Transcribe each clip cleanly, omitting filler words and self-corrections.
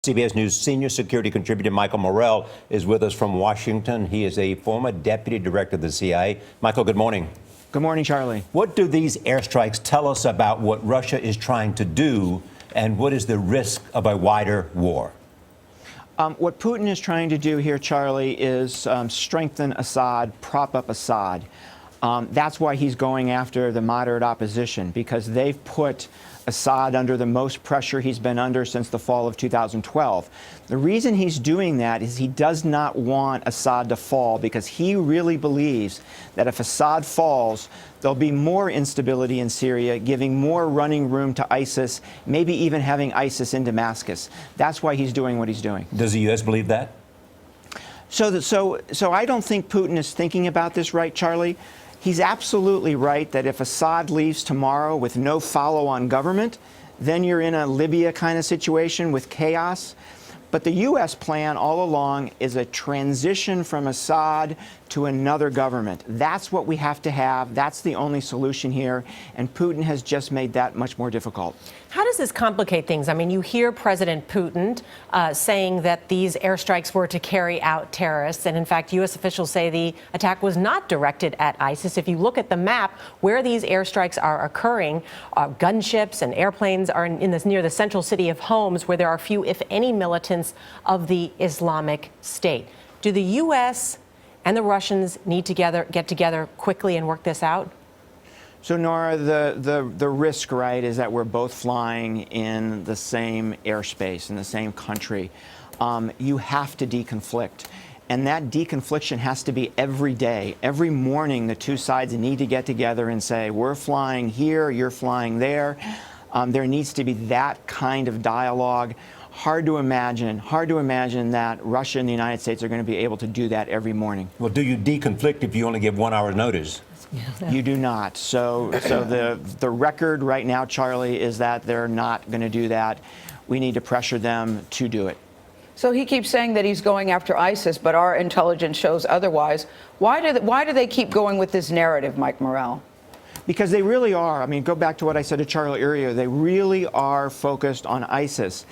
CBS News senior security contributor Michael Morrell is with us from Washington. He is a former deputy director of the CIA. Michael, good morning. Good morning, Charlie. What do these airstrikes tell us about what Russia is trying to do, and what is the risk of a wider war? What Putin is trying to do here, Charlie, is strengthen Assad, prop up Assad. That's why he's going after the moderate opposition, because they've put Assad under the most pressure he's been under since the fall of 2012. The reason he's doing that is he does not want Assad to fall, because he really believes that if Assad falls, there'll be more instability in Syria, giving more running room to ISIS, maybe even having ISIS in Damascus. That's why he's doing what he's doing. Does the U.S. believe that? So I don't think Putin is thinking about this right, Charlie. He's absolutely right that if Assad leaves tomorrow with no follow-on government, then you're in a Libya kind of situation with chaos. But the U.S. plan all along is a transition from Assad to another government. That's what we have to have. That's the only solution here. And Putin has just made that much more difficult. How does this complicate things? I mean, you hear President Putin saying that these airstrikes were to carry out terrorists. And in fact, U.S. officials say the attack was not directed at ISIS. If you look at the map where these airstrikes are occurring, gunships and airplanes are near the central city of Homs, where there are few, if any, militants of the Islamic State. Do the U.S. and the Russians need to get together quickly and work this out? So, Nora, the risk, right, is that we're both flying in the same airspace, in the same country. You have to deconflict. And that deconfliction has to be every day. Every morning, the two sides need to get together and say, we're flying here, you're flying there. There needs to be that kind of dialogue. Hard to imagine that Russia and the United States are going to be able to do that every morning. Well, do you deconflict if you only give 1 hour notice? You do not. So the record right now, Charlie, is that they're not going to do that. We need to pressure them to do it. So he keeps saying that he's going after ISIS, but our intelligence shows otherwise. Why do they keep going with this narrative, Mike Morrell? Because they really are. I mean, go back to what I said to Charlie earlier. They really are focused on ISIS.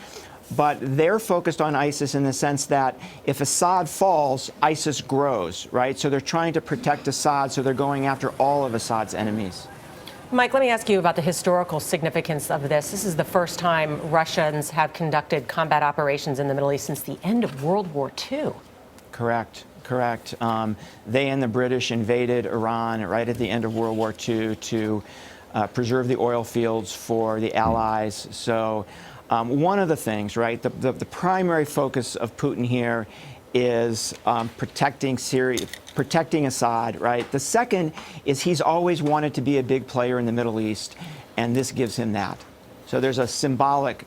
But they're focused on ISIS in the sense that if Assad falls, ISIS grows, right? So they're trying to protect Assad, so they're going after all of Assad's enemies. Mike, let me ask you about the historical significance of this. This is the first time Russians have conducted combat operations in the Middle East since the end of World War II. Correct. They and the British invaded Iran right at the end of World War II to preserve the oil fields for the Allies. So one of the things, right, the primary focus of Putin here is protecting Syria, protecting Assad, right? The second is he's always wanted to be a big player in the Middle East, and this gives him that. So there's a symbolic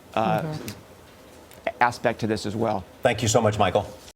aspect to this as well. Thank you so much, Michael.